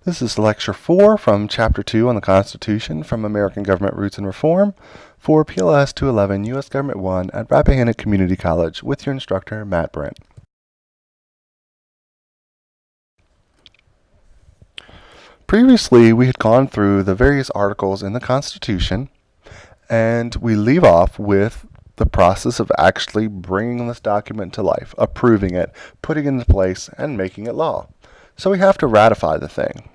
This is Lecture 4 from Chapter 2 on the Constitution from American Government Roots and Reform for PLS 211 U.S. Government 1 at Rappahannock Community College with your instructor, Matt Brent. Previously, we had gone through the various articles in the Constitution, and we leave off with the process of actually bringing this document to life, approving it, putting it into place, and making it law. So we have to ratify the thing.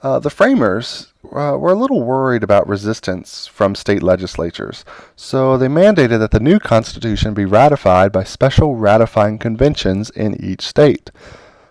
The framers were a little worried about resistance from state legislatures, so they mandated that the new Constitution be ratified by special ratifying conventions in each state.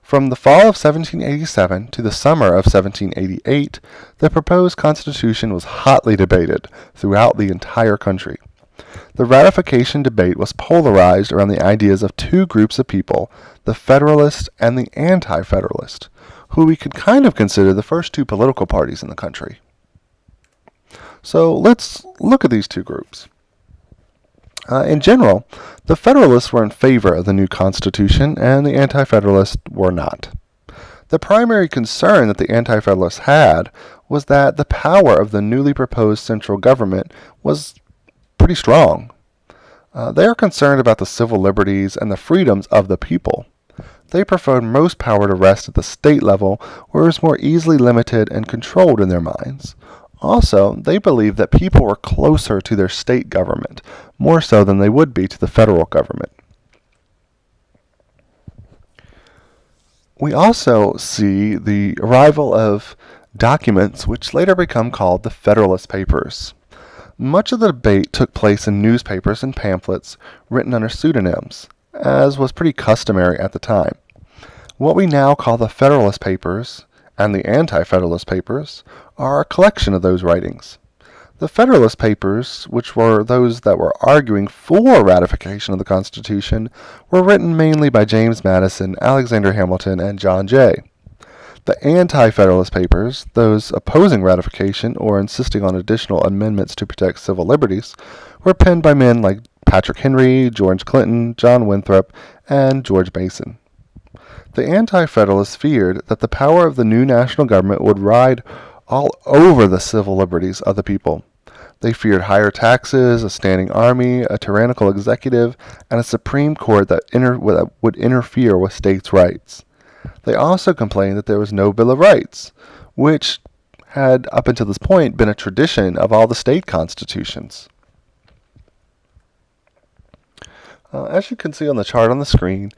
From the fall of 1787 to the summer of 1788, the proposed Constitution was hotly debated throughout the entire country. The ratification debate was polarized around the ideas of two groups of people, the Federalist and the Anti-Federalist, who we could kind of consider the first two political parties in the country. So let's look at these two groups. In general, the Federalists were in favor of the new Constitution, and the Anti-Federalists were not. The primary concern that the Anti-Federalists had was that the power of the newly proposed central government was pretty strong. They are concerned about the civil liberties and the freedoms of the people. They preferred most power to rest at the state level, where it was more easily limited and controlled in their minds. Also, they believed that people were closer to their state government, more so than they would be to the federal government. We also see the arrival of documents which later become called the Federalist Papers. Much of the debate took place in newspapers and pamphlets written under pseudonyms, as was pretty customary at the time. What we now call the Federalist Papers and the Anti-Federalist Papers are a collection of those writings. The Federalist Papers, which were those that were arguing for ratification of the Constitution, were written mainly by James Madison, Alexander Hamilton, and John Jay. The Anti-Federalist Papers, those opposing ratification or insisting on additional amendments to protect civil liberties, were penned by men like Patrick Henry, George Clinton, John Winthrop, and George Mason. The Anti-Federalists feared that the power of the new national government would ride all over the civil liberties of the people. They feared higher taxes, a standing army, a tyrannical executive, and a Supreme Court that would interfere with states' rights. They also complained that there was no Bill of Rights, which had, up until this point, been a tradition of all the state constitutions. As you can see on the chart on the screen,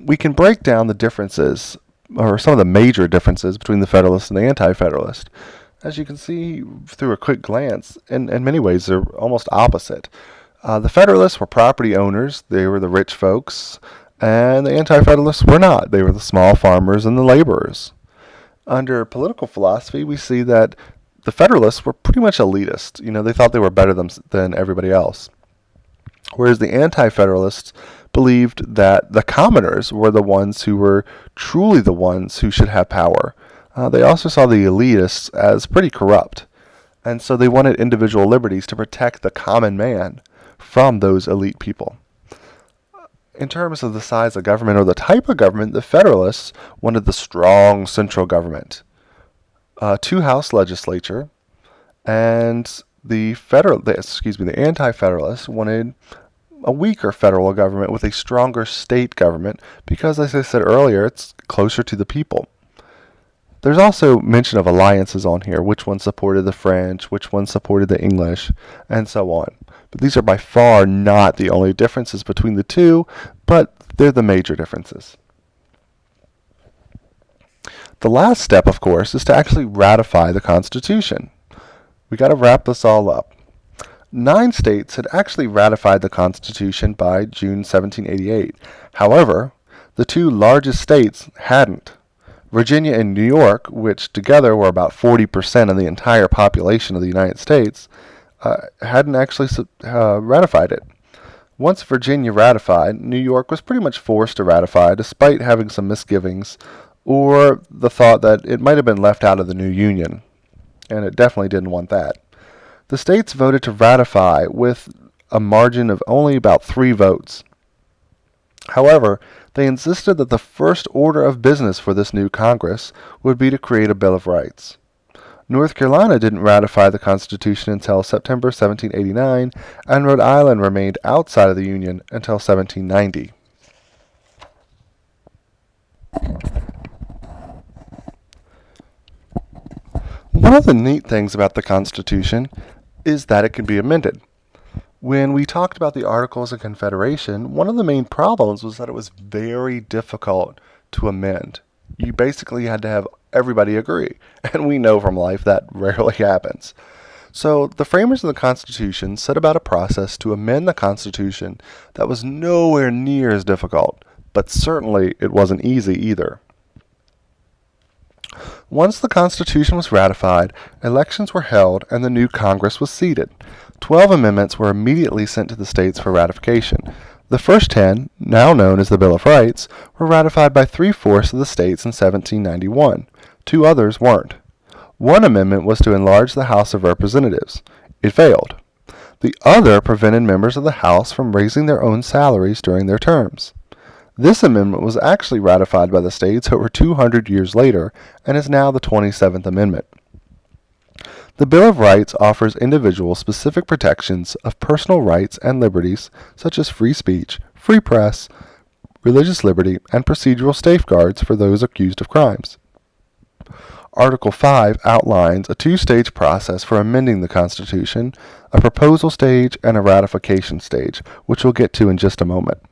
we can break down the differences, or some of the major differences, between the Federalist and the Anti-Federalist. As you can see through a quick glance, in many ways they're almost opposite. The Federalists were property owners, they were the rich folks, and the Anti-Federalists were not. They were the small farmers and the laborers. Under political philosophy, we see that the Federalists were pretty much elitist. They thought they were better than everybody else. Whereas the Anti-Federalists believed that the commoners were the ones who were truly the ones who should have power. They also saw the elitists as pretty corrupt, and so they wanted individual liberties to protect the common man from those elite people. In terms of the size of government or the type of government, the Federalists wanted the strong central government, two-house legislature, and the Anti-Federalists wanted a weaker federal government with a stronger state government because, as I said earlier, it's closer to the people. There's also mention of alliances on here, which one supported the French, which one supported the English, and so on. But these are by far not the only differences between the two, but they're the major differences. The last step, of course, is to actually ratify the Constitution. We got to wrap this all up. 9 states had actually ratified the Constitution by June 1788. However, the 2 largest states hadn't. Virginia and New York, which together were about 40% of the entire population of the United States, hadn't actually ratified it. Once Virginia ratified, New York was pretty much forced to ratify, despite having some misgivings, or the thought that it might have been left out of the new Union, and it definitely didn't want that. The states voted to ratify with a margin of only about 3 votes. However, they insisted that the first order of business for this new Congress would be to create a Bill of Rights. North Carolina didn't ratify the Constitution until September 1789, and Rhode Island remained outside of the Union until 1790. One of the neat things about the Constitution is that it can be amended. When we talked about the Articles of Confederation, one of the main problems was that it was very difficult to amend. You basically had to have everybody agree, and we know from life that rarely happens. So the framers of the Constitution set about a process to amend the Constitution that was nowhere near as difficult, but certainly it wasn't easy either. Once the Constitution was ratified, elections were held and the new Congress was seated. 12 amendments were immediately sent to the states for ratification. The first 10, now known as the Bill of Rights, were ratified by 3/4 of the states in 1791. 2 others weren't. One amendment was to enlarge the House of Representatives. It failed. The other prevented members of the House from raising their own salaries during their terms. This amendment was actually ratified by the states over 200 years later and is now the 27th Amendment. The Bill of Rights offers individuals specific protections of personal rights and liberties such as free speech, free press, religious liberty, and procedural safeguards for those accused of crimes. Article 5 outlines a 2-stage process for amending the Constitution, a proposal stage and a ratification stage, which we'll get to in just a moment.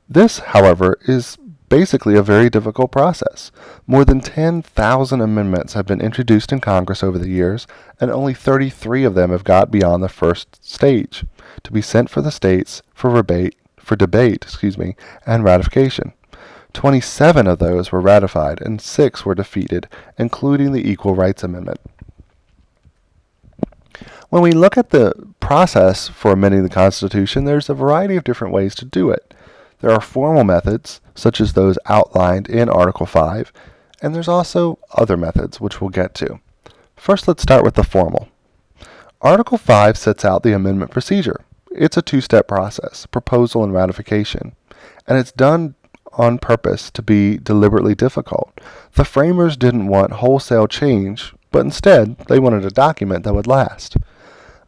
This, however, is basically a very difficult process. More than 10,000 amendments have been introduced in Congress over the years, and only 33 of them have got beyond the first stage, to be sent for the states for debate, and ratification. 27 of those were ratified, and 6 were defeated, including the Equal Rights Amendment. When we look at the process for amending the Constitution, there's a variety of different ways to do it. There are formal methods, such as those outlined in Article 5, and there's also other methods, which we'll get to. First, let's start with the formal. Article 5 sets out the amendment procedure. It's a 2-step process, proposal and ratification, and it's done on purpose to be deliberately difficult. The framers didn't want wholesale change, but instead, they wanted a document that would last.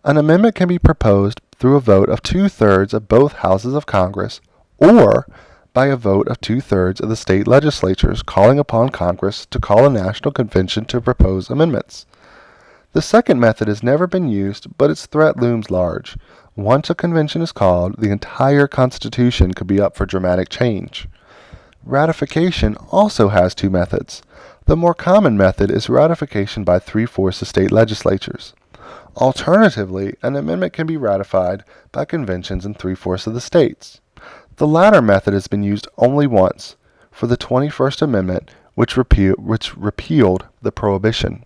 An amendment can be proposed through a vote of 2/3 of both houses of Congress, or by a vote of 2/3 of the state legislatures calling upon Congress to call a national convention to propose amendments. The second method has never been used, but its threat looms large. Once a convention is called, the entire Constitution could be up for dramatic change. Ratification also has 2 methods. The more common method is ratification by 3/4 of state legislatures. Alternatively, an amendment can be ratified by conventions in 3/4 of the states. The latter method has been used only once, for the 21st Amendment, which repealed the prohibition.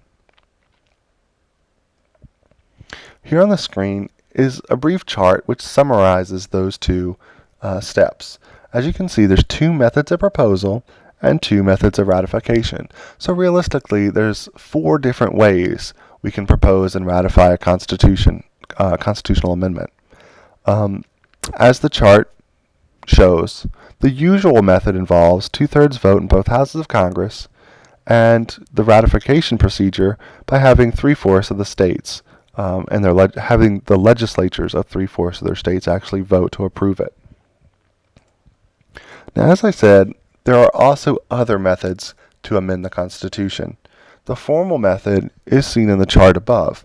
Here on the screen is a brief chart which summarizes those 2 steps. As you can see, there's 2 methods of proposal and 2 methods of ratification. So realistically, there's 4 different ways we can propose and ratify a constitutional amendment. As the chart shows, the usual method involves 2/3 vote in both houses of Congress, and the ratification procedure by having 3/4 of the states and having the legislatures of 3/4 of their states actually vote to approve it. Now, as I said, there are also other methods to amend the Constitution. The formal method is seen in the chart above.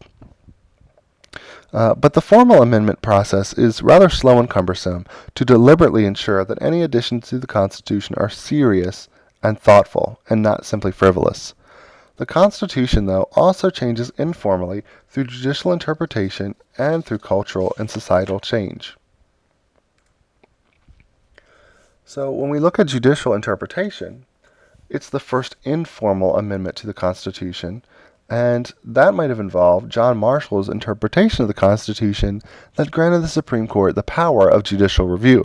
But the formal amendment process is rather slow and cumbersome to deliberately ensure that any additions to the Constitution are serious and thoughtful and not simply frivolous. The Constitution, though, also changes informally through judicial interpretation and through cultural and societal change. So when we look at judicial interpretation, it's the first informal amendment to the Constitution, and that might have involved John Marshall's interpretation of the Constitution that granted the Supreme Court the power of judicial review.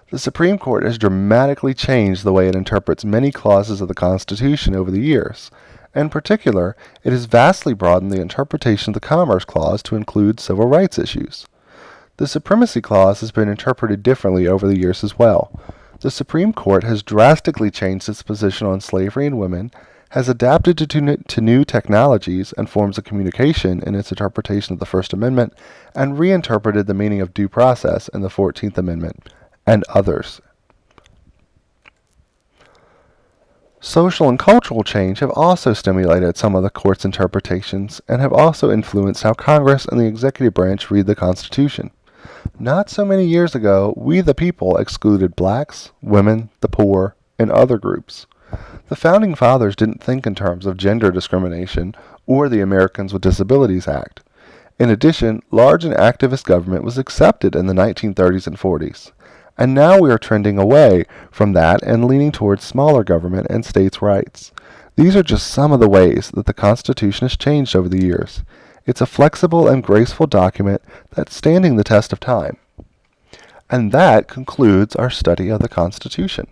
The Supreme Court has dramatically changed the way it interprets many clauses of the Constitution over the years. In particular, it has vastly broadened the interpretation of the Commerce Clause to include civil rights issues. The Supremacy Clause has been interpreted differently over the years as well. the Supreme Court has drastically changed its position on slavery and women, has adapted to new technologies and forms of communication in its interpretation of the First Amendment, and reinterpreted the meaning of due process in the 14th Amendment, and others. Social and cultural change have also stimulated some of the court's interpretations and have also influenced how Congress and the executive branch read the Constitution. Not so many years ago, we the people excluded blacks, women, the poor, and other groups. The Founding Fathers didn't think in terms of gender discrimination or the Americans with Disabilities Act. In addition, large and activist government was accepted in the 1930s and 40s. And now we are trending away from that and leaning towards smaller government and states' rights. These are just some of the ways that the Constitution has changed over the years. It's a flexible and graceful document that's standing the test of time. And that concludes our study of the Constitution.